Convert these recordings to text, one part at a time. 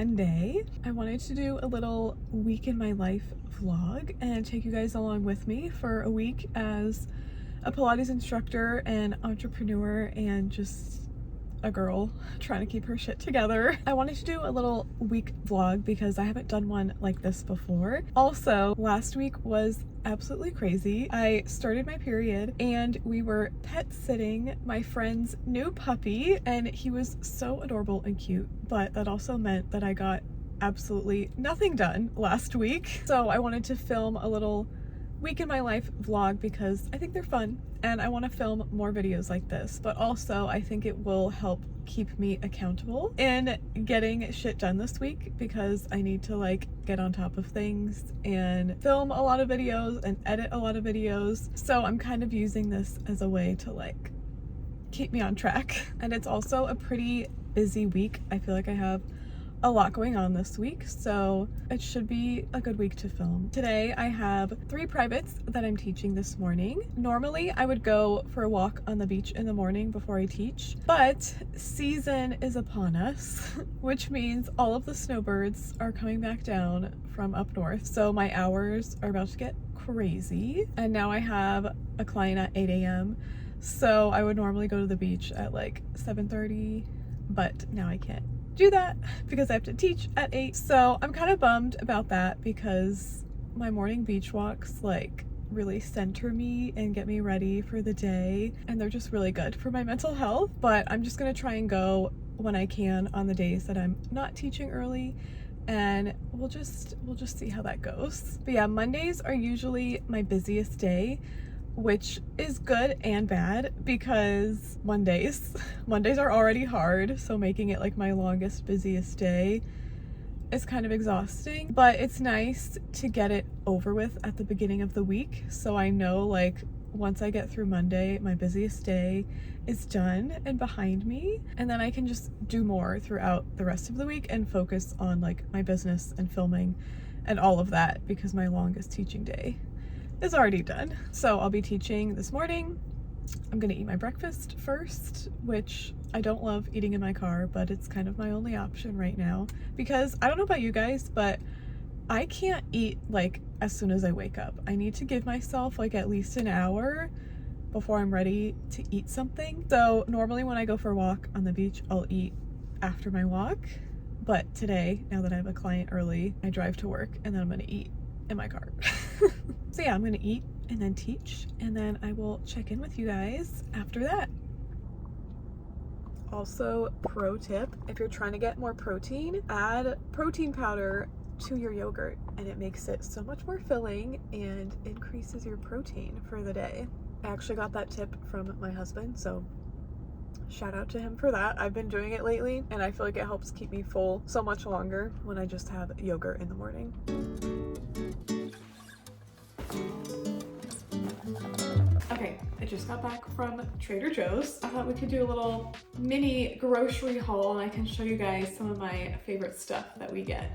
Monday. I wanted to do a little week in my life vlog and take you guys along with me for a week as a Pilates instructor and entrepreneur and just a girl trying to keep her shit together. I wanted to do a little week vlog because I haven't done one like this before. Also, last week was absolutely crazy. I started my period and we were pet sitting my friend's new puppy and he was so adorable and cute, but that also meant that I got absolutely nothing done last week. So I wanted to film a little week in my life vlog because I think they're fun and I want to film more videos like this, but also I think it will help keep me accountable in getting shit done this week because I need to like get on top of things and film a lot of videos and edit a lot of videos. So I'm kind of using this as a way to like keep me on track. And it's also a pretty busy week. I feel like I have a lot going on this week, so it should be a good week to film. Today I have 3 privates that I'm teaching this morning. Normally I would go for a walk on the beach in the morning before I teach, but season is upon us, which means all of the snowbirds are coming back down from up north, so my hours are about to get crazy. And now I have a client at 8 a.m. so I would normally go to the beach at like 7:30, but now I can't do that because I have to teach at 8. So I'm kind of bummed about that because my morning beach walks like really center me and get me ready for the day, and they're just really good for my mental health. But I'm just gonna try and go when I can on the days that I'm not teaching early, and we'll just see how that goes. But yeah, Mondays are usually my busiest day, which is good and bad because Mondays are already hard, so making it like my longest, busiest day is kind of exhausting. But it's nice to get it over with at the beginning of the week, so I know like once I get through Monday, my busiest day is done and behind me, and then I can just do more throughout the rest of the week and focus on like my business and filming and all of that because my longest teaching day is already done. So I'll be teaching this morning. I'm gonna eat my breakfast first, which I don't love eating in my car, but it's kind of my only option right now because I don't know about you guys, but I can't eat like as soon as I wake up. I need to give myself like at least an hour before I'm ready to eat something. So normally when I go for a walk on the beach, I'll eat after my walk, but today, now that I have a client early, I drive to work and then I'm gonna eat in my car. So yeah, I'm gonna eat and then teach, and then I will check in with you guys after that. Also, pro tip, if you're trying to get more protein, add protein powder to your yogurt and it makes it so much more filling and increases your protein for the day. I actually got that tip from my husband, so shout out to him for that. I've been doing it lately and I feel like it helps keep me full so much longer when I just have yogurt in the morning. Okay, I just got back from Trader Joe's. I thought we could do a little mini grocery haul and I can show you guys some of my favorite stuff that we get.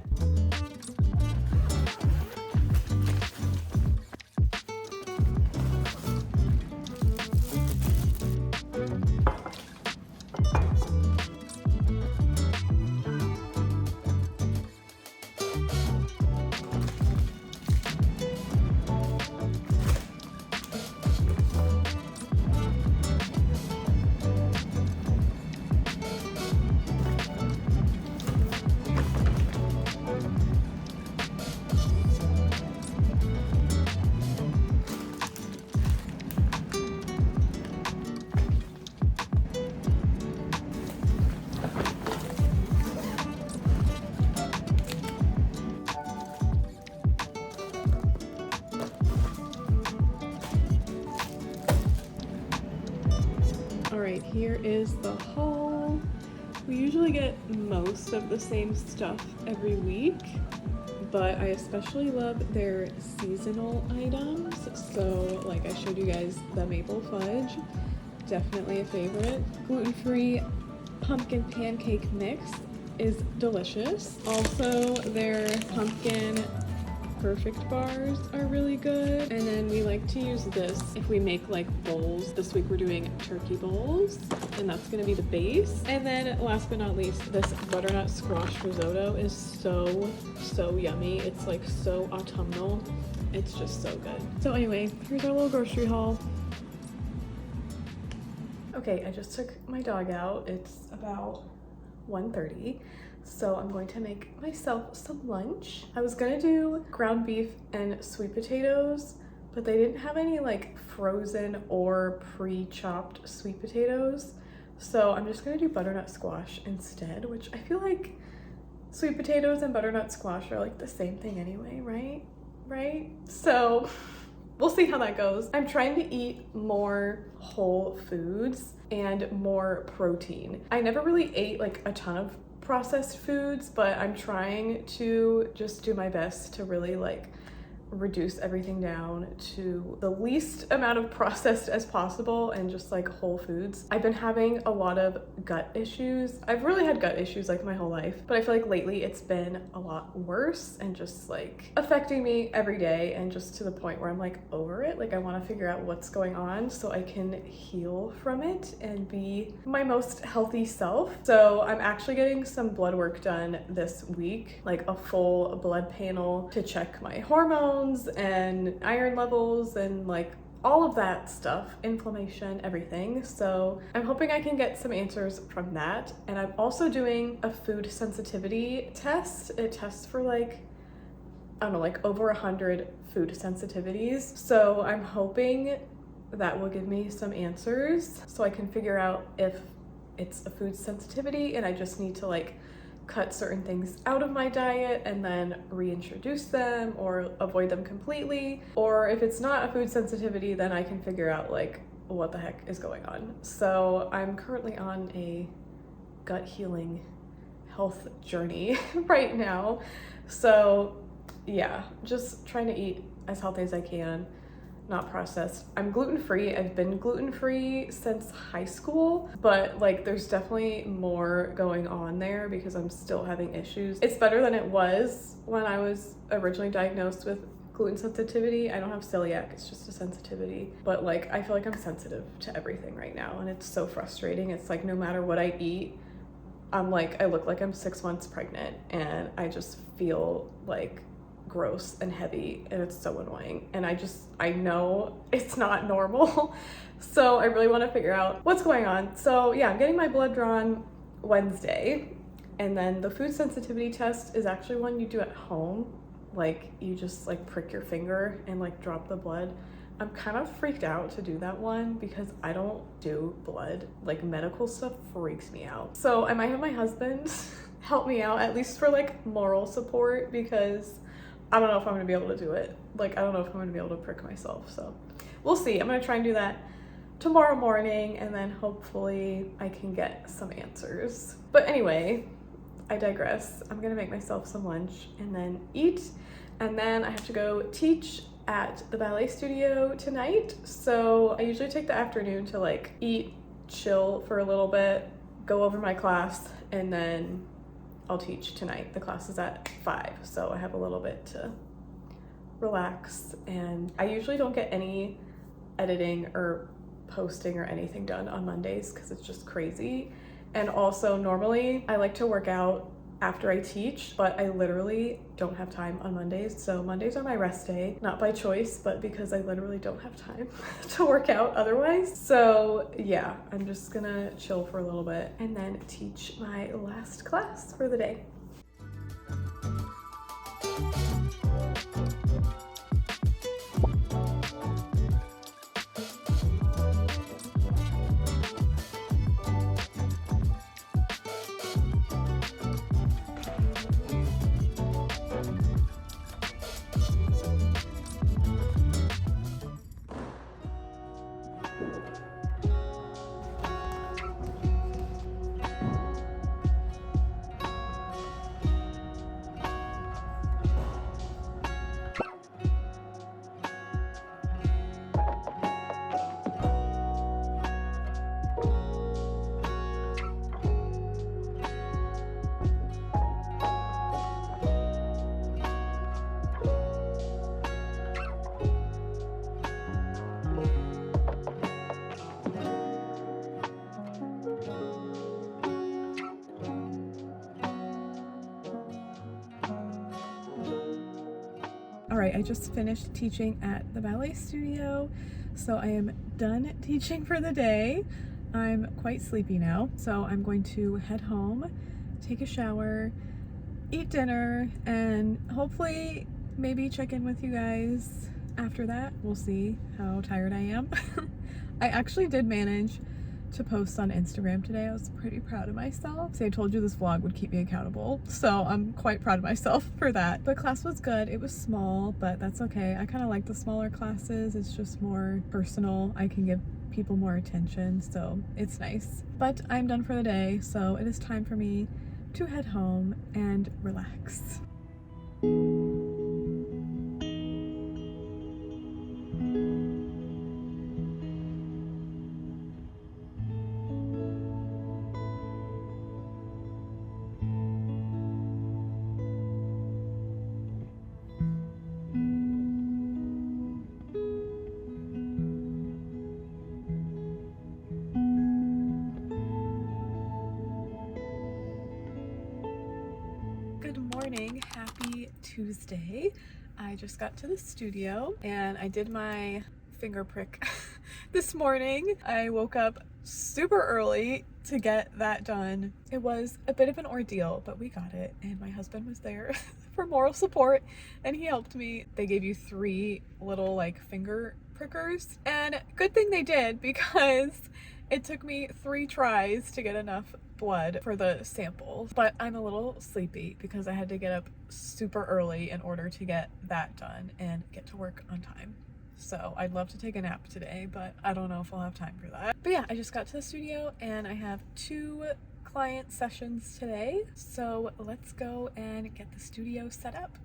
Alright, here is the haul. We usually get most of the same stuff every week, but I especially love their seasonal items. So like I showed you guys the maple fudge, definitely a favorite. Gluten-free pumpkin pancake mix is delicious. Also their pumpkin perfect bars are really good. And then we like to use this if we make like bowls. This week we're doing turkey bowls, and that's gonna be the base. And then last but not least, this butternut squash risotto is so yummy. It's like so autumnal. It's just so good. So anyway, here's our little grocery haul. Okay, I just took my dog out. It's about 1:30. So I'm going to make myself some lunch. I was gonna do ground beef and sweet potatoes, but they didn't have any like frozen or pre-chopped sweet potatoes. So I'm just gonna do butternut squash instead, which I feel like sweet potatoes and butternut squash are like the same thing anyway, right? So we'll see how that goes. I'm trying to eat more whole foods and more protein. I never really ate like a ton of processed foods, but I'm trying to just do my best to really like reduce everything down to the least amount of processed as possible and just like whole foods. I've been having a lot of gut issues. I've really had gut issues like my whole life, but I feel like lately it's been a lot worse and just like affecting me every day, and just to the point where I'm like over it. Like I want to figure out what's going on so I can heal from it and be my most healthy self. So I'm actually getting some blood work done this week, like a full blood panel to check my hormones and iron levels and like all of that stuff, inflammation, everything. So I'm hoping I can get some answers from that. And I'm also doing a food sensitivity test. It tests for like, I don't know, like over 100 food sensitivities. So I'm hoping that will give me some answers so I can figure out if it's a food sensitivity and I just need to like cut certain things out of my diet and then reintroduce them or avoid them completely. Or if it's not a food sensitivity, then I can figure out like what the heck is going on. So I'm currently on a gut healing health journey right now. So yeah, just trying to eat as healthy as I can, not processed. I'm gluten-free. I've been gluten-free since high school, but like there's definitely more going on there because I'm still having issues. It's better than it was when I was originally diagnosed with gluten sensitivity. I don't have celiac, it's just a sensitivity. But like I feel like I'm sensitive to everything right now, and it's so frustrating. It's like no matter what I eat, I'm like, I look like I'm 6 months pregnant, and I just feel like gross and heavy, and it's so annoying, and I know it's not normal. So I really want to figure out what's going on. So yeah, I'm getting my blood drawn Wednesday, and then the food sensitivity test is actually one you do at home. Like you just like prick your finger and like drop the blood. I'm kind of freaked out to do that one because I don't do blood. Like medical stuff freaks me out. So I might have my husband help me out, at least for like moral support, because I don't know if I'm gonna be able to do it. Like, I don't know if I'm gonna be able to prick myself. So we'll see. I'm gonna try and do that tomorrow morning, and then hopefully I can get some answers. But anyway, I digress. I'm gonna make myself some lunch and then eat. And then I have to go teach at the ballet studio tonight. So I usually take the afternoon to like eat, chill for a little bit, go over my class, and then I'll teach tonight. The class is at 5, so I have a little bit to relax. And I usually don't get any editing or posting or anything done on Mondays because it's just crazy. And also normally I like to work out after I teach, but I literally don't have time on Mondays. So Mondays are my rest day, not by choice, but because I literally don't have time to work out otherwise. So yeah, I'm just gonna chill for a little bit and then teach my last class for the day. All right, I just finished teaching at the ballet studio, so I am done teaching for the day. I'm quite sleepy now, so I'm going to head home, take a shower, eat dinner, and hopefully maybe check in with you guys after that. We'll see how tired I am. I actually did manage to post on Instagram today. I was pretty proud of myself. See, I told you this vlog would keep me accountable, so I'm quite proud of myself for that. But class was good. It was small, but that's okay. I kind of like the smaller classes. It's just more personal. I can give people more attention, so it's nice. But I'm done for the day, so it is time for me to head home and relax. Good morning, happy Tuesday. I just got to the studio and I did my finger prick this morning. I woke up super early to get that done. It was a bit of an ordeal, but we got it, and my husband was there for moral support and he helped me. They gave you 3 little like finger prickers, and good thing they did, because it took me 3 tries to get enough blood for the sample. But I'm a little sleepy because I had to get up super early in order to get that done and get to work on time. So I'd love to take a nap today, but I don't know if I'll have time for that. But yeah, I just got to the studio and I have 2 client sessions today. So let's go and get the studio set up.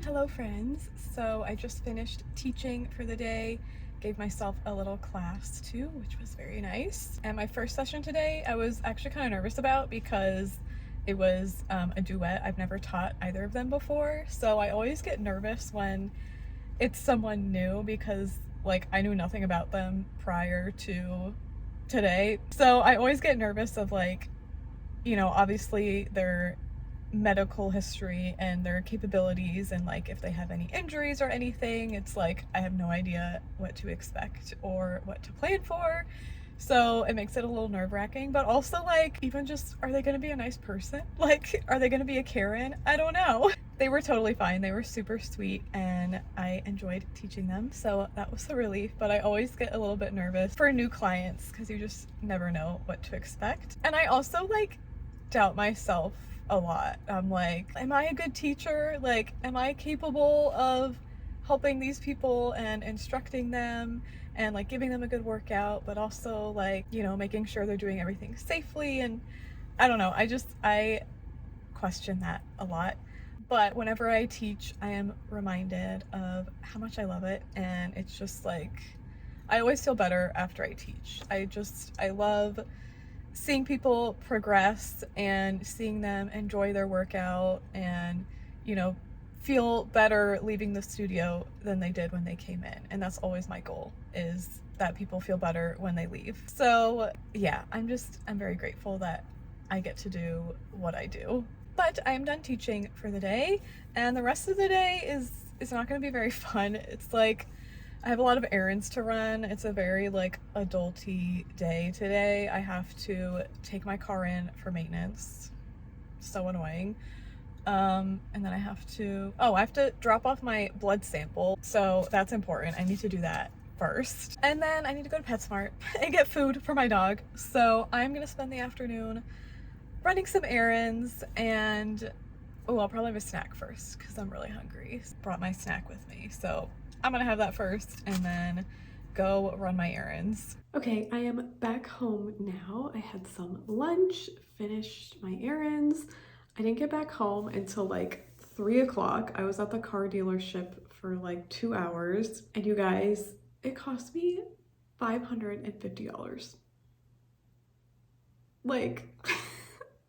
Hello friends, so I just finished teaching for the day, gave myself a little class too, which was very nice. And my first session today I was actually kind of nervous about because it was a duet. I've never taught either of them before, so I always get nervous when it's someone new because like I knew nothing about them prior to today. So I always get nervous of like, you know, obviously they're medical history and their capabilities, and like if they have any injuries or anything, it's like I have no idea what to expect or what to plan for. So it makes it a little nerve-wracking, but also like even just, are they gonna be a nice person? Like, are they gonna be a Karen? I don't know. They were totally fine. They were super sweet and I enjoyed teaching them, so that was a relief. But I always get a little bit nervous for new clients because you just never know what to expect. And I also like doubt myself a lot. I'm like, am I a good teacher? Like, am I capable of helping these people and instructing them and like giving them a good workout, but also like, you know, making sure they're doing everything safely? And I don't know, I question that a lot. But whenever I teach, I am reminded of how much I love it. And it's just like, I always feel better after I teach. I love seeing people progress and seeing them enjoy their workout and, you know, feel better leaving the studio than they did when they came in. And that's always my goal, is that people feel better when they leave. So yeah, I'm very grateful that I get to do what I do. But I am done teaching for the day, and the rest of the day is not going to be very fun. It's like I have a lot of errands to run. It's a very like adulty day today. I have to take my car in for maintenance. So annoying. And then I have to drop off my blood sample. So that's important. I need to do that first. And then I need to go to PetSmart and get food for my dog. So I'm gonna spend the afternoon running some errands, and I'll probably have a snack first because I'm really hungry. Brought my snack with me. So I'm gonna have that first and then go run my errands. Okay, I am back home now. I had some lunch, finished my errands. I didn't get back home until like 3 o'clock. I was at the car dealership for like 2 hours. And you guys, it cost me $550. Like,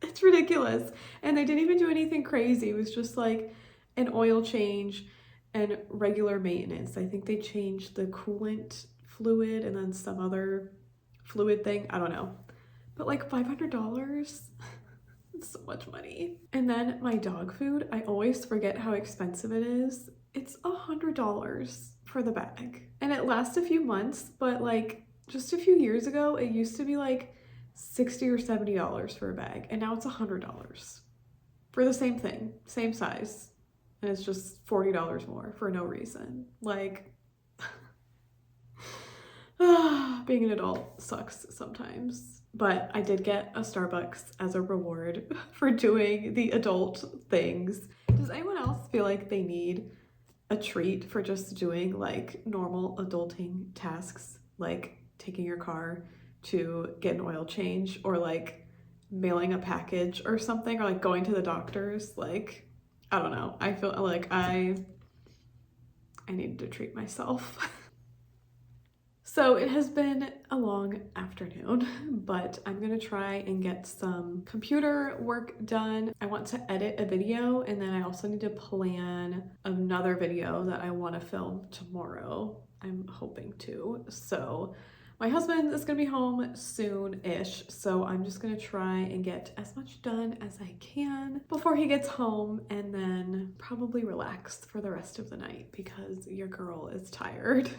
it's ridiculous. And they didn't even do anything crazy. It was just like an oil change and regular maintenance. I think they changed the coolant fluid and then some other fluid thing. I don't know. But like $500? It's so much money. And then my dog food, I always forget how expensive it is. It's $100 for the bag. And it lasts a few months, but like just a few years ago, it used to be like $60 or $70 for a bag. And now it's $100 for the same thing, same size. And it's just $40 more for no reason. Like, being an adult sucks sometimes. But I did get a Starbucks as a reward for doing the adult things. Does anyone else feel like they need a treat for just doing like normal adulting tasks, like taking your car to get an oil change, or like mailing a package or something, or like going to the doctor's? Like, I don't know. I feel like I needed to treat myself. So it has been a long afternoon, but I'm gonna try and get some computer work done. I want to edit a video, and then I also need to plan another video that I want to film tomorrow. I'm hoping to. So my husband is gonna be home soon-ish, so I'm just gonna try and get as much done as I can before he gets home, and then probably relax for the rest of the night because your girl is tired.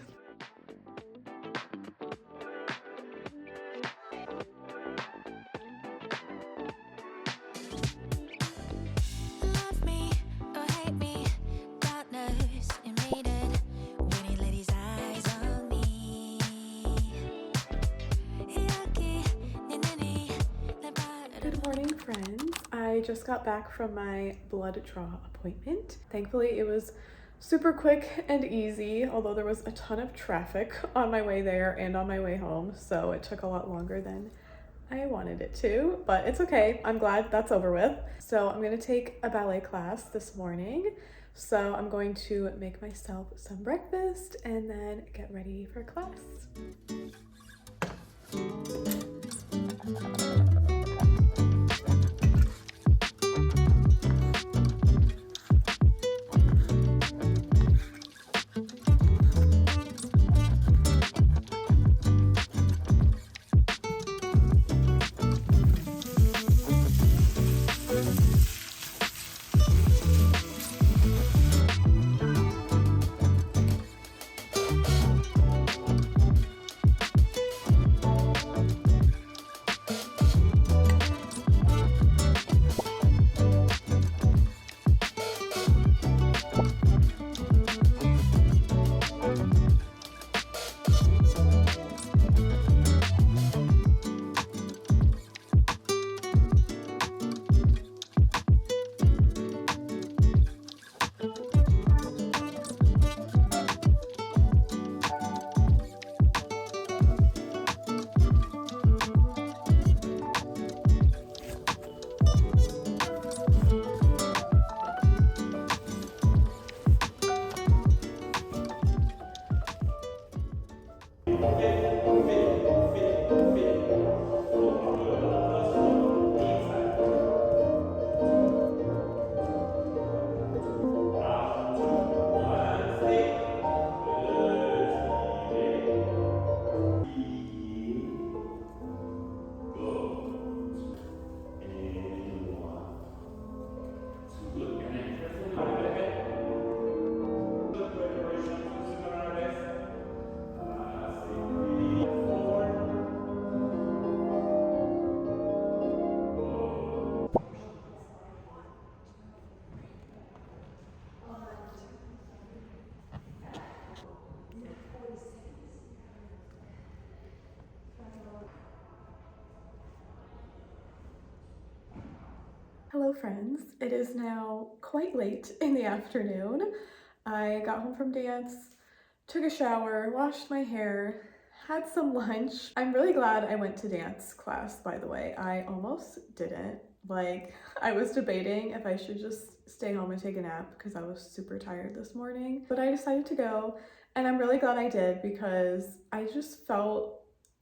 I just got back from my blood draw appointment. Thankfully, it was super quick and easy, although there was a ton of traffic on my way there and on my way home, so it took a lot longer than I wanted it to, but it's okay. I'm glad that's over with. So I'm gonna take a ballet class this morning. So I'm going to make myself some breakfast and then get ready for class. Hello friends, it is now quite late in the afternoon. I got home from dance, took a shower, washed my hair, had some lunch. I'm really glad I went to dance class, by the way. I almost didn't. Like, I was debating if I should just stay home and take a nap because I was super tired this morning, but I decided to go, and I'm really glad I did because I just felt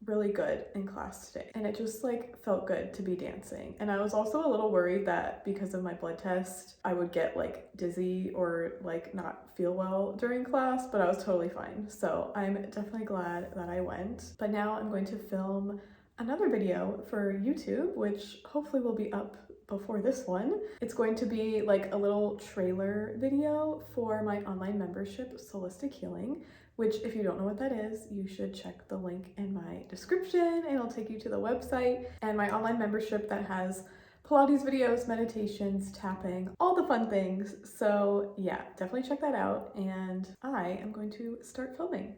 really good in class today, and it just like felt good to be dancing. And I was also a little worried that because of my blood test I would get like dizzy or like not feel well during class, but I was totally fine. So I'm definitely glad that I went. But now I'm going to film another video for YouTube, which hopefully will be up before this one. It's going to be like a little trailer video for my online membership, Solistic Healing, which if you don't know what that is, you should check the link in my description and it'll take you to the website. And my online membership that has Pilates videos, meditations, tapping, all the fun things. So yeah, definitely check that out. And I am going to start filming.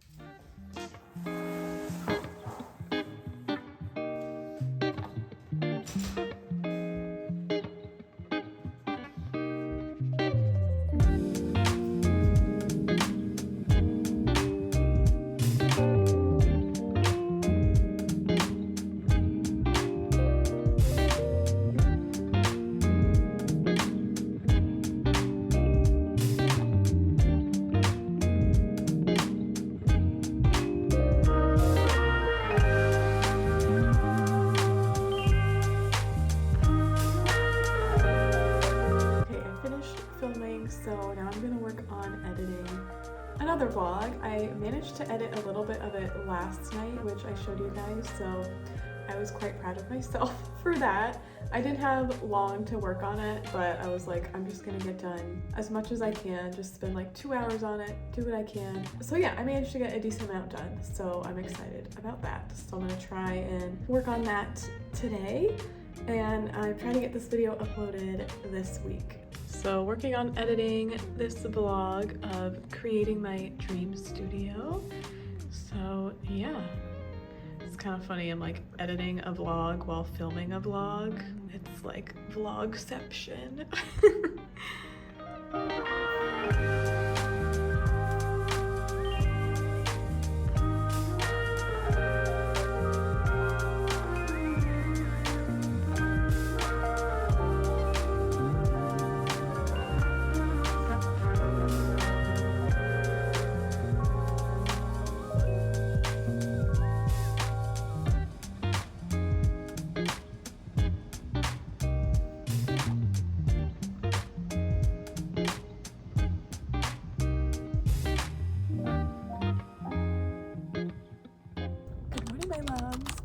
So now I'm gonna work on editing another vlog. I managed to edit a little bit of it last night, which I showed you guys, so I was quite proud of myself for that. I didn't have long to work on it, but I was like, I'm just gonna get done as much as I can, just spend like 2 hours on it, do what I can. So yeah, I managed to get a decent amount done, so I'm excited about that. So I'm gonna try and work on that today, and I'm trying to get this video uploaded this week. So working on editing this vlog of creating my dream studio. So yeah, it's kind of funny. I'm like editing a vlog while filming a vlog. It's like vlogception.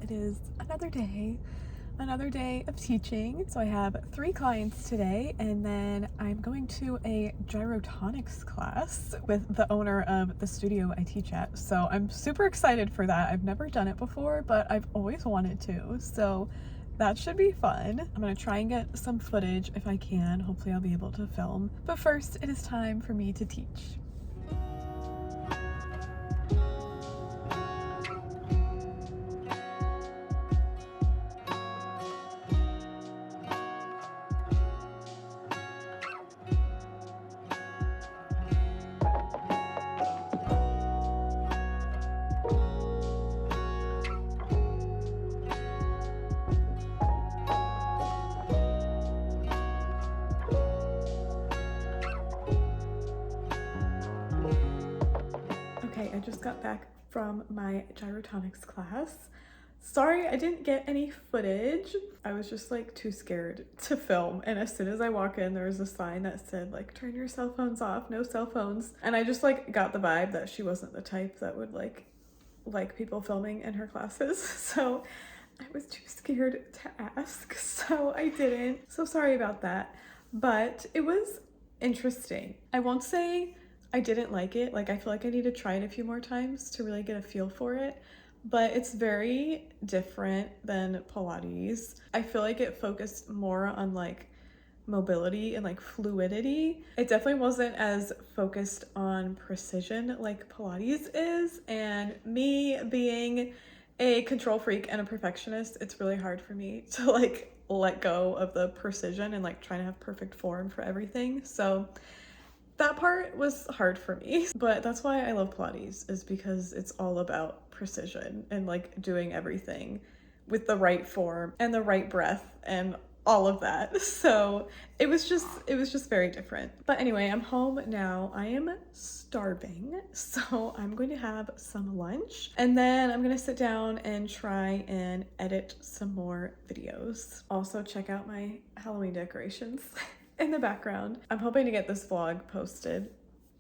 It is another day of teaching. So I have 3 clients today, and then I'm going to a gyrotonics class with the owner of the studio I teach at. So I'm super excited for that. I've never done it before, but I've always wanted to. So that should be fun. I'm gonna try and get some footage if I can. Hopefully I'll be able to film. But first, it is time for me to teach. I just got back from my gyrotonics class. Sorry, I didn't get any footage. I was just like too scared to film. And as soon as I walk in, there was a sign that said like, turn your cell phones off, no cell phones. And I just like got the vibe that she wasn't the type that would like people filming in her classes. So I was too scared to ask, so I didn't. So sorry about that. But it was interesting. I won't say I didn't like it. Like I feel like I need to try it a few more times to really get a feel for it. But it's very different than Pilates. I feel like it focused more on like mobility and like fluidity. It definitely wasn't as focused on precision like Pilates is. And me being a control freak and a perfectionist, it's really hard for me to like let go of the precision and like trying to have perfect form for everything. So that part was hard for me, but that's why I love Pilates, is because it's all about precision and like doing everything with the right form and the right breath and all of that. So it was just very different. But anyway, I'm home now. I am starving, so I'm going to have some lunch and then I'm gonna sit down and try and edit some more videos. Also check out my Halloween decorations in the background. I'm hoping to get this vlog posted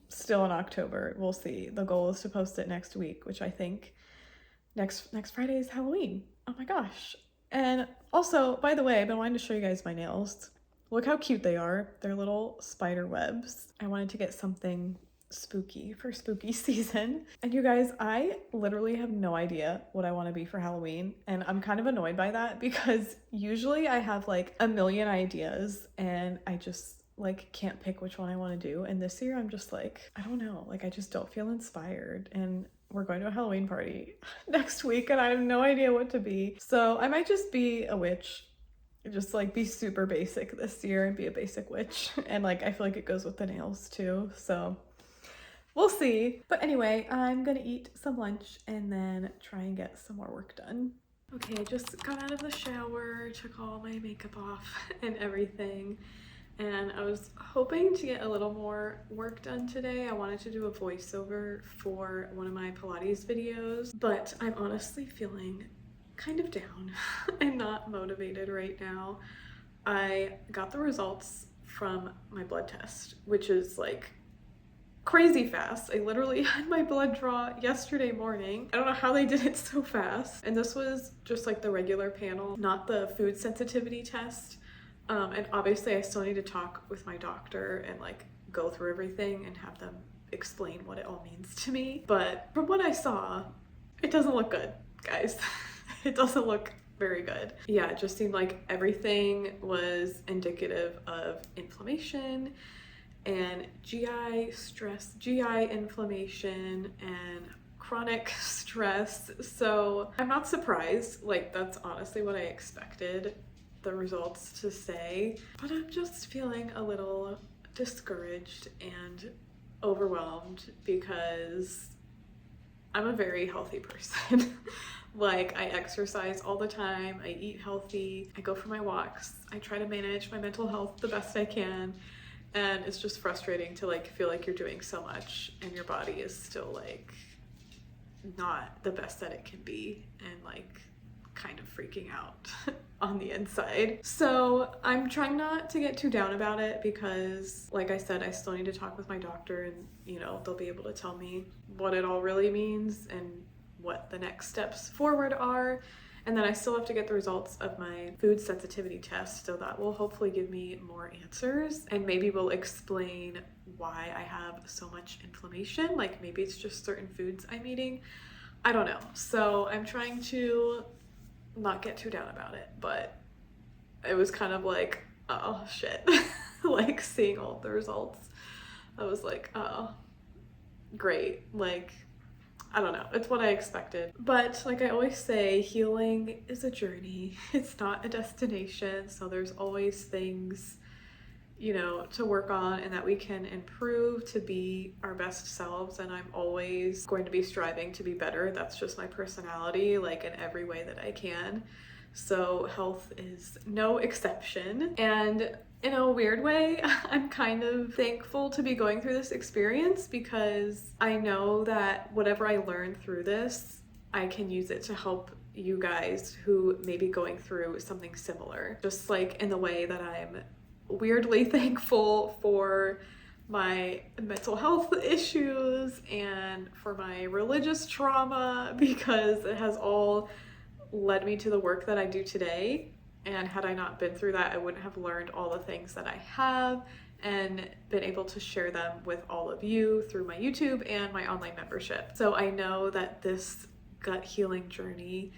still in October. We'll see. The goal is to post it next week, which I think next Friday is Halloween. Oh my gosh. And also, by the way, I've been wanting to show you guys my nails. Look how cute they are. They're little spider webs. I wanted to get something spooky for spooky season. And you guys, I literally have no idea what I want to be for Halloween. And I'm kind of annoyed by that because usually I have like a million ideas and I just like can't pick which one I want to do. And this year I'm just like, I don't know, like I just don't feel inspired. And we're going to a Halloween party next week and I have no idea what to be. So I might just be a witch, just like be super basic this year and be a basic witch. And like, I feel like it goes with the nails too. So we'll see. But anyway, I'm gonna eat some lunch and then try and get some more work done. Okay, I just got out of the shower, took all my makeup off and everything. And I was hoping to get a little more work done today. I wanted to do a voiceover for one of my Pilates videos, but I'm honestly feeling kind of down and not motivated right now. I got the results from my blood test, which is like crazy fast. I literally had my blood draw yesterday morning. I don't know how they did it so fast. And this was just like the regular panel, not the food sensitivity test. And obviously I still need to talk with my doctor and like go through everything and have them explain what it all means to me. But from what I saw, it doesn't look good, guys. It doesn't look very good. Yeah, it just seemed like everything was indicative of inflammation and GI stress, GI inflammation and chronic stress. So I'm not surprised, like that's honestly what I expected the results to say, but I'm just feeling a little discouraged and overwhelmed because I'm a very healthy person. Like I exercise all the time, I eat healthy, I go for my walks, I try to manage my mental health the best I can, and it's just frustrating to like feel like you're doing so much and your body is still like not the best that it can be and like kind of freaking out on the inside. So I'm trying not to get too down about it because like I said, I still need to talk with my doctor and you know, they'll be able to tell me what it all really means and what the next steps forward are. And then I still have to get the results of my food sensitivity test, so that will hopefully give me more answers and maybe will explain why I have so much inflammation. Like maybe it's just certain foods I'm eating. I don't know. So I'm trying to not get too down about it, but it was kind of like, oh shit. Like seeing all the results, I was like, oh, great. Like, I don't know, it's what I expected. But like I always say, healing is a journey. It's not a destination. So there's always things, you know, to work on and that we can improve to be our best selves. And I'm always going to be striving to be better. That's just my personality, like in every way that I can. so health is no exception. And in a weird way, I'm kind of thankful to be going through this experience because I know that whatever I learn through this, I can use it to help you guys who may be going through something similar. Just like in the way that I'm weirdly thankful for my mental health issues and for my religious trauma, because it has all led me to the work that I do today. And had I not been through that, I wouldn't have learned all the things that I have and been able to share them with all of you through my YouTube and my online membership. So I know that this gut healing journey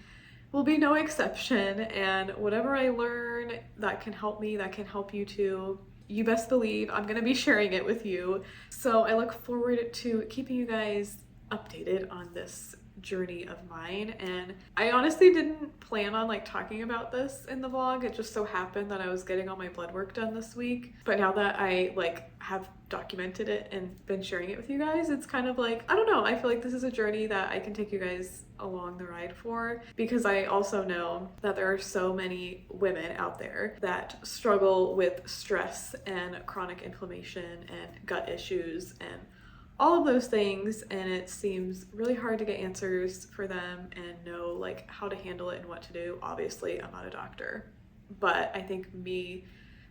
will be no exception, and whatever I learn that can help me, that can help you too, you best believe I'm gonna be sharing it with you. So I look forward to keeping you guys updated on this journey of mine. And I honestly didn't plan on like talking about this in the vlog. It just so happened that I was getting all my blood work done this week. But now that I like have documented it and been sharing it with you guys, it's kind of like, I don't know, I feel like this is a journey that I can take you guys along the ride for, because I also know that there are so many women out there that struggle with stress and chronic inflammation and gut issues and all of those things, and it seems really hard to get answers for them and know like how to handle it and what to do. Obviously, I'm not a doctor, but I think me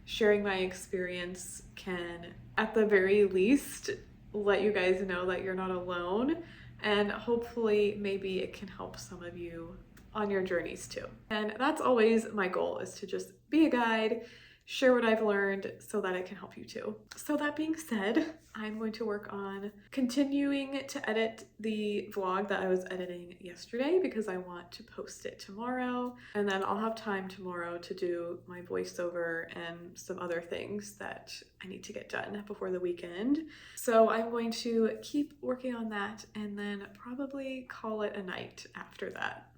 sharing my experience can at the very least let you guys know that you're not alone, and hopefully maybe it can help some of you on your journeys too. And that's always my goal, is to just be a guide, share what I've learned so that it can help you too. So that being said, I'm going to work on continuing to edit the vlog that I was editing yesterday because I want to post it tomorrow. And then I'll have time tomorrow to do my voiceover and some other things that I need to get done before the weekend. So I'm going to keep working on that and then probably call it a night after that.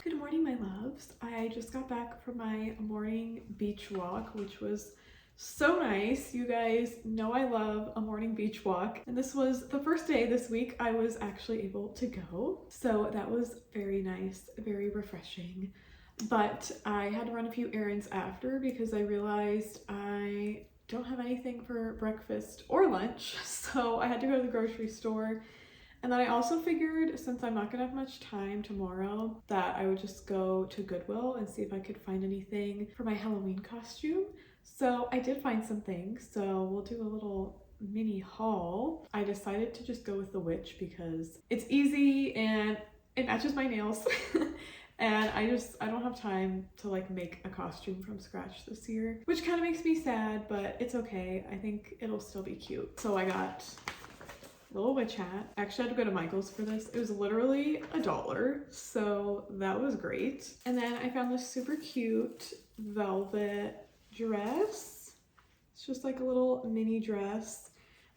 Good morning, my loves. I just got back from my morning beach walk, which was so nice. You guys know I love a morning beach walk, and this was the first day this week I was actually able to go. So that was very nice, very refreshing. But I had to run a few errands after because I realized I don't have anything for breakfast or lunch. So I had to go to the grocery store. And then I also figured, since I'm not gonna have much time tomorrow, that I would just go to Goodwill and see if I could find anything for my Halloween costume. So I did find some things, so we'll do a little mini haul. I decided to just go with the witch because it's easy and it matches my nails. And I don't have time to like make a costume from scratch this year, which kind of makes me sad, but it's okay. I think it'll still be cute. So I got little witch hat. I actually had to go to Michael's for this. It was literally $1, so that was great. And then I found this super cute velvet dress. It's just like a little mini dress.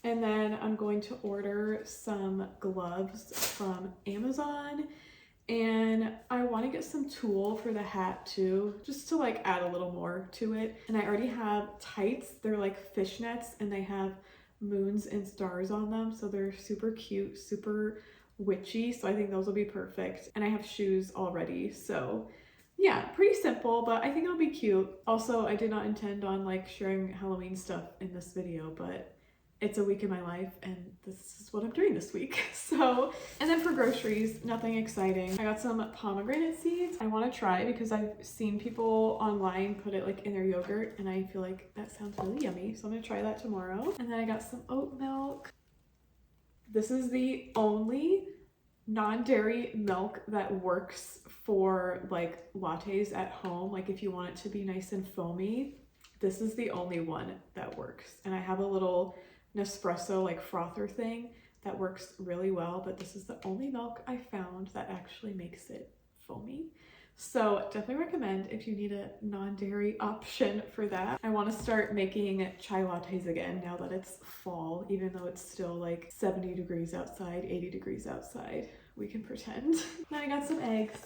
And then I'm going to order some gloves from Amazon. And I want to get some tulle for the hat too, just to like add a little more to it. And I already have tights. They're like fishnets and they have moons and stars on them, so they're super cute, super witchy, so I think those will be perfect. And I have shoes already, so Yeah, pretty simple, but I think it'll be cute. Also, I did not intend on like sharing Halloween stuff in this video, but it's a week in my life and this is what I'm doing this week. So, and then for groceries, nothing exciting. I got some pomegranate seeds. I want to try because I've seen people online put it like in their yogurt and I feel like that sounds really yummy. So I'm gonna try that tomorrow. And then I got some oat milk. This is the only non-dairy milk that works for like lattes at home. Like if you want it to be nice and foamy, this is the only one that works. And I have a little Nespresso like frother thing that works really well, but this is the only milk I found that actually makes it foamy. So definitely recommend if you need a non-dairy option for that. I want to start making chai lattes again now that it's fall, even though it's still like 70 degrees outside, 80 degrees outside. We can pretend. Then I got some eggs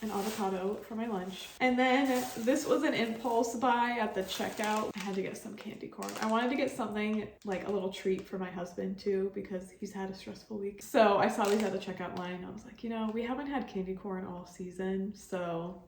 and avocado for my lunch. And then this was an impulse buy at the checkout. I had to get some candy corn. I wanted to get something like a little treat for my husband too because he's had a stressful week. So I saw these at the checkout line. I was like, you know, we haven't had candy corn all season, so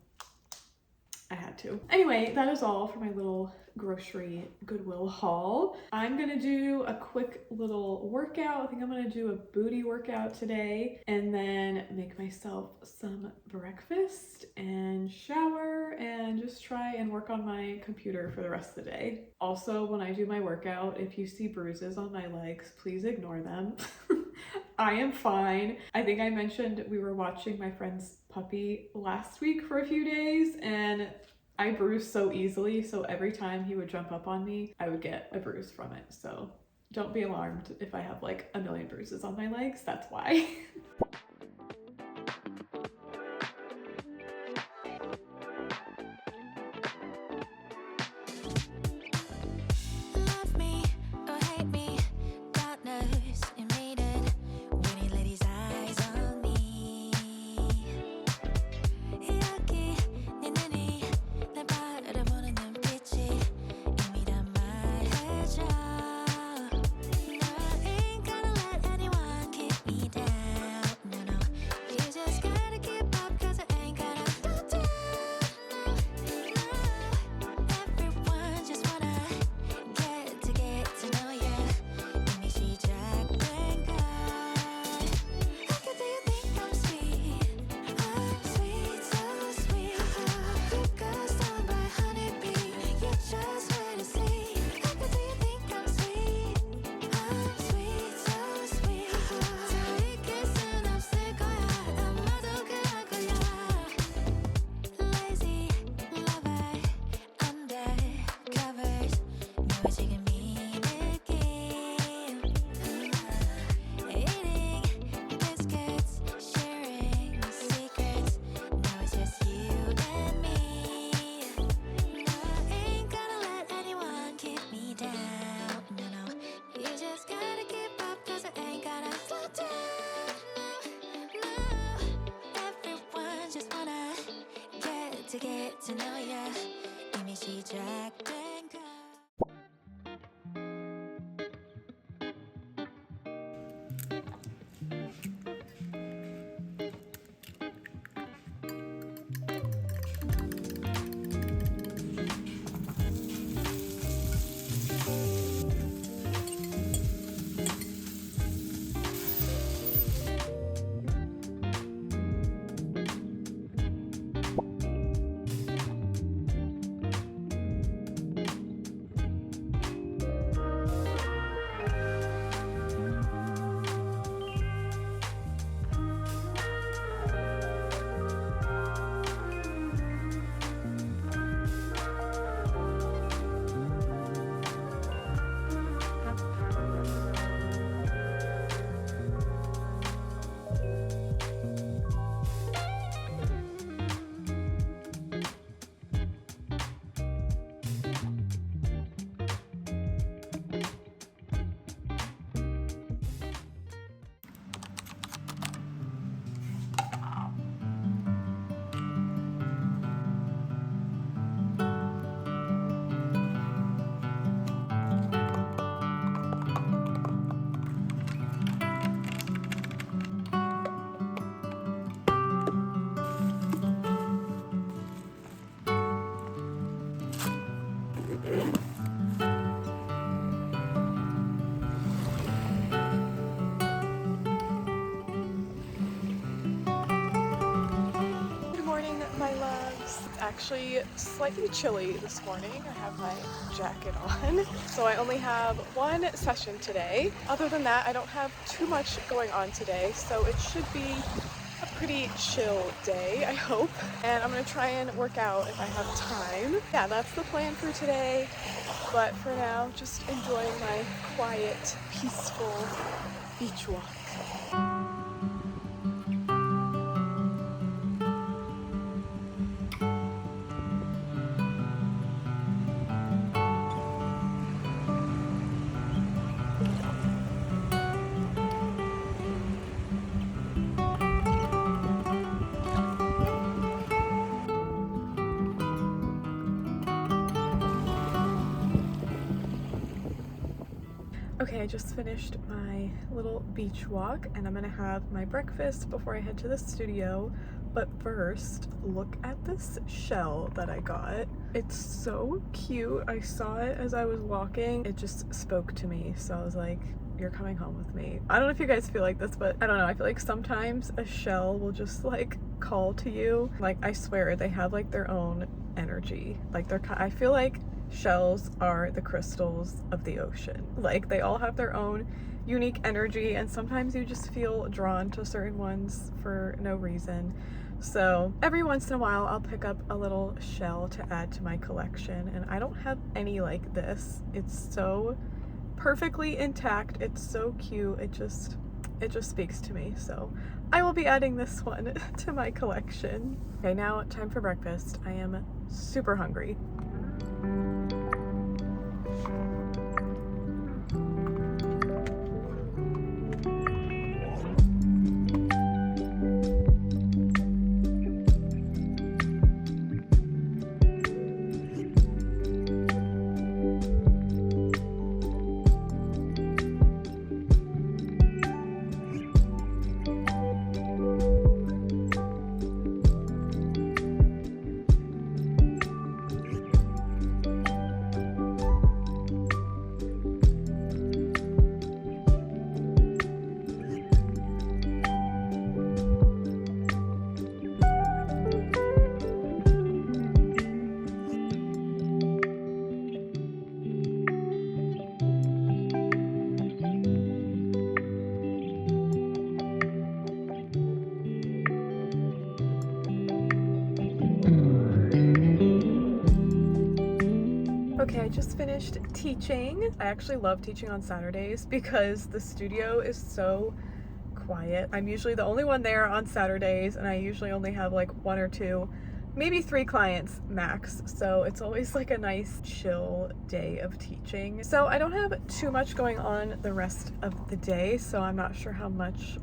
I had to. Anyway, that is all for my little grocery Goodwill haul. I'm gonna do a quick little workout. I think I'm gonna do a booty workout today and then make myself some breakfast and shower and just try and work on my computer for the rest of the day. Also, when I do my workout, if you see bruises on my legs, please ignore them. I am fine. I think I mentioned we were watching my friend's puppy last week for a few days and I bruise so easily, so every time he would jump up on me, I would get a bruise from it. So don't be alarmed if I have like a million bruises on my legs, that's why. actually slightly chilly this morning. I have my jacket on. So I only have one session today. Other than that, I don't have too much going on today, so it should be a pretty chill day, I hope. And I'm gonna try and work out if I have time. Yeah, that's the plan for today. But for now, just enjoying my quiet, peaceful beach walk. Okay, I just finished my little beach walk and I'm gonna have my breakfast before I head to the studio. But first, look at this shell that I got. It's so cute. I saw it as I was walking. It just spoke to me. So I was like, you're coming home with me. I don't know if you guys feel like this, but I don't know. I feel like sometimes a shell will just like call to you. Like, I swear they have like their own energy. Like I feel like shells are the crystals of the ocean. Like, they all have their own unique energy, and sometimes you just feel drawn to certain ones for no reason. So every once in a while I'll pick up a little shell to add to my collection, and I don't have any like this. It's so perfectly intact. It's so cute. It just speaks to me. So I will be adding this one to my collection. Okay, now time for breakfast. I am super hungry. Okay, I just finished teaching. I actually love teaching on Saturdays because the studio is so quiet. I'm usually the only one there on Saturdays, and I usually only have like one or two, maybe 3 clients max. So it's always like a nice chill day of teaching. So I don't have too much going on the rest of the day, so I'm not sure how much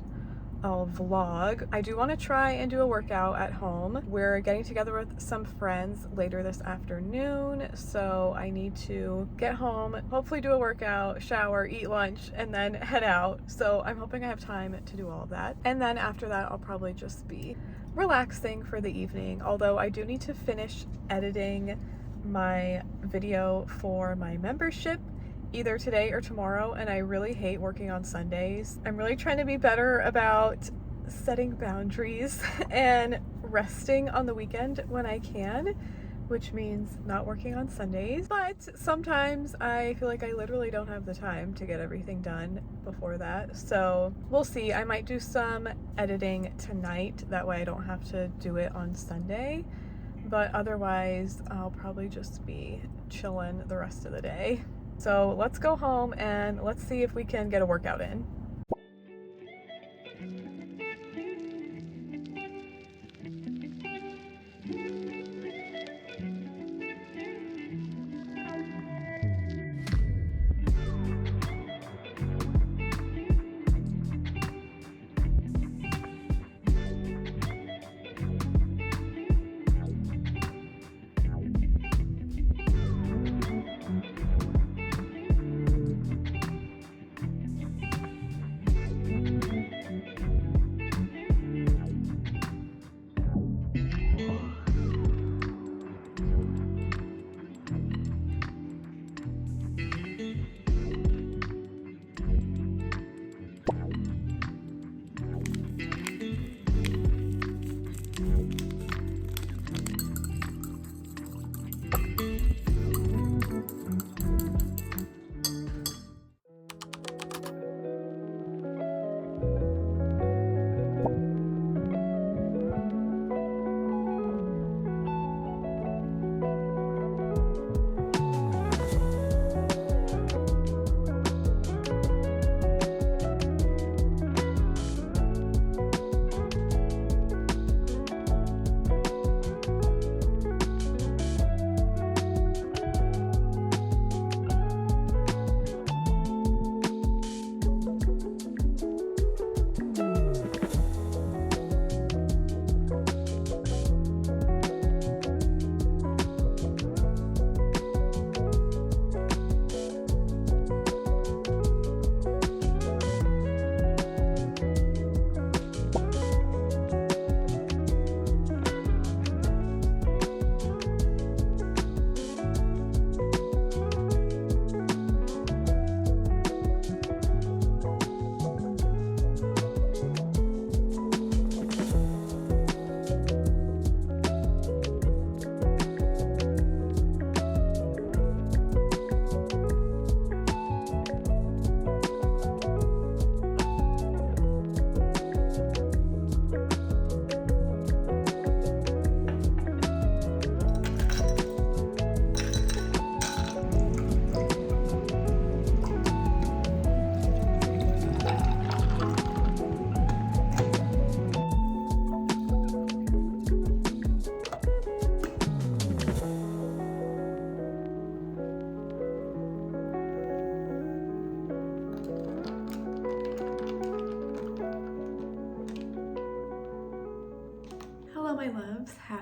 I'll vlog. I do want to try and do a workout at home. We're getting together with some friends later this afternoon, so I need to get home, hopefully do a workout, shower, eat lunch, and then head out. So I'm hoping I have time to do all of that. And then after that, I'll probably just be relaxing for the evening, although I do need to finish editing my video for my membership either today or tomorrow, and I really hate working on Sundays. I'm really trying to be better about setting boundaries and resting on the weekend when I can, which means not working on Sundays. But sometimes I feel like I literally don't have the time to get everything done before that. So we'll see. I might do some editing tonight. That way I don't have to do it on Sunday. But otherwise, I'll probably just be chilling the rest of the day. So let's go home and let's see if we can get a workout in.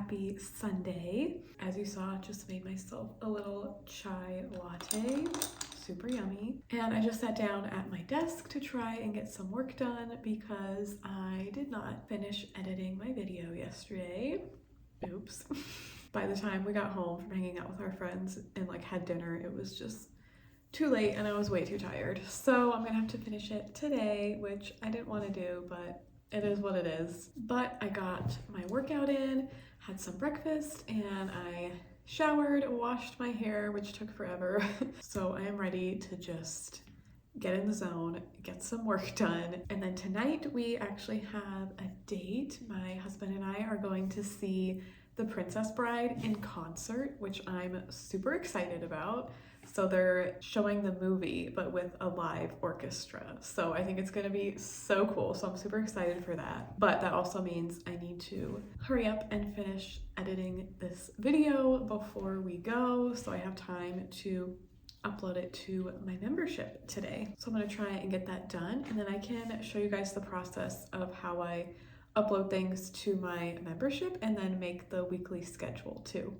happy Sunday. As you saw, just made myself a little chai latte, super yummy. And I just sat down at my desk to try and get some work done because I did not finish editing my video yesterday. Oops. By the time we got home from hanging out with our friends and like had dinner, it was just too late and I was way too tired. So I'm gonna have to finish it today, which I didn't want to do, but it is what it is. But I got my workout in, had some breakfast, and I showered, washed my hair, which took forever. So I am ready to just get in the zone, get some work done. And then tonight we actually have a date. My husband and I are going to see The Princess Bride in concert, which I'm super excited about. So they're showing the movie, but with a live orchestra. So I think it's gonna be so cool. So I'm super excited for that. But that also means I need to hurry up and finish editing this video before we go, so I have time to upload it to my membership today. So I'm gonna try and get that done, and then I can show you guys the process of how I upload things to my membership and then make the weekly schedule too.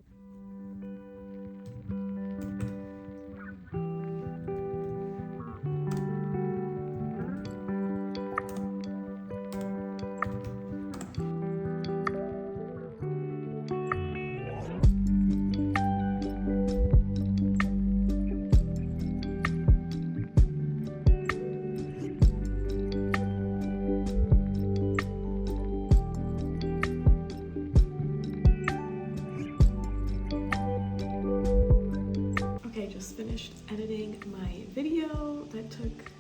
Just finished editing my video. That took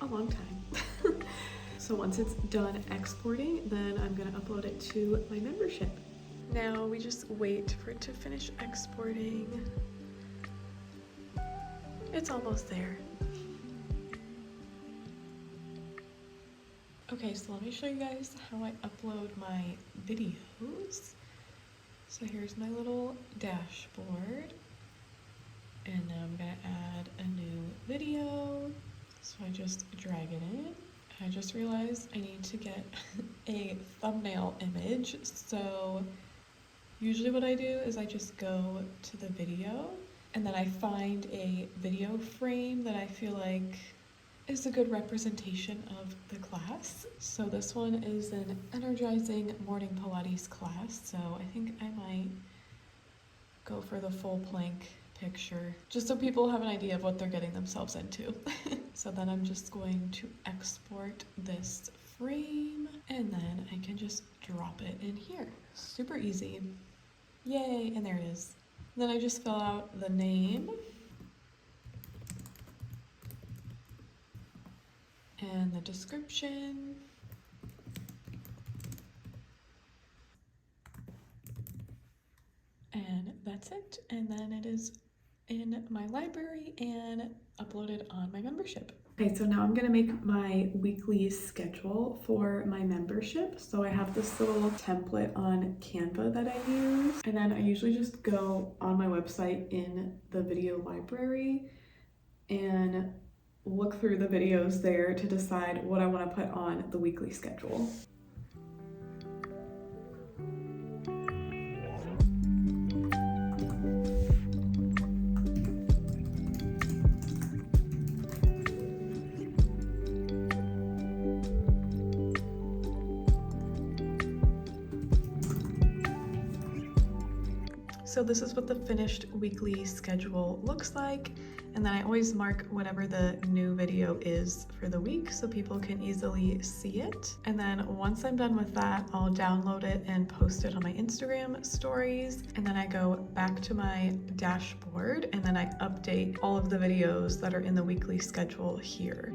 a long time. So once it's done exporting, then I'm gonna upload it to my membership. Now we just wait for it to finish exporting. It's almost there. Okay, so let me show you guys how I upload my videos. So here's my little dashboard. And now I'm gonna add a new video. So I just drag it in. I just realized I need to get a thumbnail image. So usually what I do is I just go to the video and then I find a video frame that I feel like is a good representation of the class. So this one is an energizing morning Pilates class. So I think I might go for the full plank picture, just so people have an idea of what they're getting themselves into. So then I'm just going to export this frame and then I can just drop it in here. Super easy. Yay, and there it is. Then I just fill out the name and the description. And that's it. And then it is in my library and uploaded on my membership. Okay, so now I'm gonna make my weekly schedule for my membership. So I have this little template on Canva that I use. And then I usually just go on my website in the video library and look through the videos there to decide what I wanna put on the weekly schedule. So this is what the finished weekly schedule looks like. And then I always mark whatever the new video is for the week so people can easily see it. And then once I'm done with that, I'll download it and post it on my Instagram stories. And then I go back to my dashboard and then I update all of the videos that are in the weekly schedule here.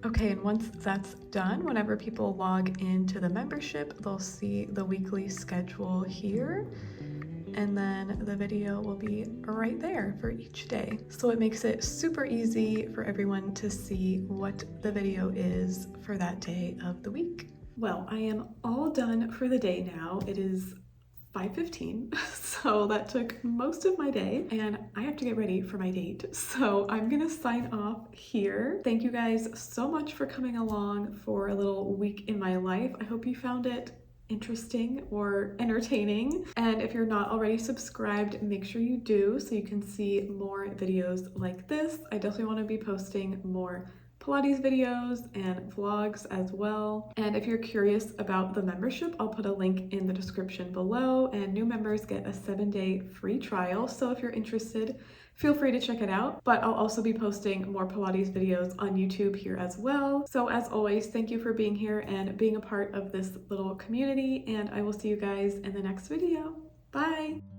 Okay, and once that's done, whenever people log into the membership, they'll see the weekly schedule here, and then the video will be right there for each day. So it makes it super easy for everyone to see what the video is for that day of the week. Well, I am all done for the day now. It is 5:15, so that took most of my day, and I have to get ready for my date. So I'm gonna sign off here. Thank you guys so much for coming along for a little week in my life. I hope you found it interesting or entertaining. And if you're not already subscribed, make sure you do so you can see more videos like this. I definitely want to be posting more Pilates videos and vlogs as well. And if you're curious about the membership, I'll put a link in the description below, and new members get a 7-day free trial. So if you're interested, feel free to check it out. But I'll also be posting more Pilates videos on YouTube here as well. So as always, thank you for being here and being a part of this little community, and I will see you guys in the next video. Bye!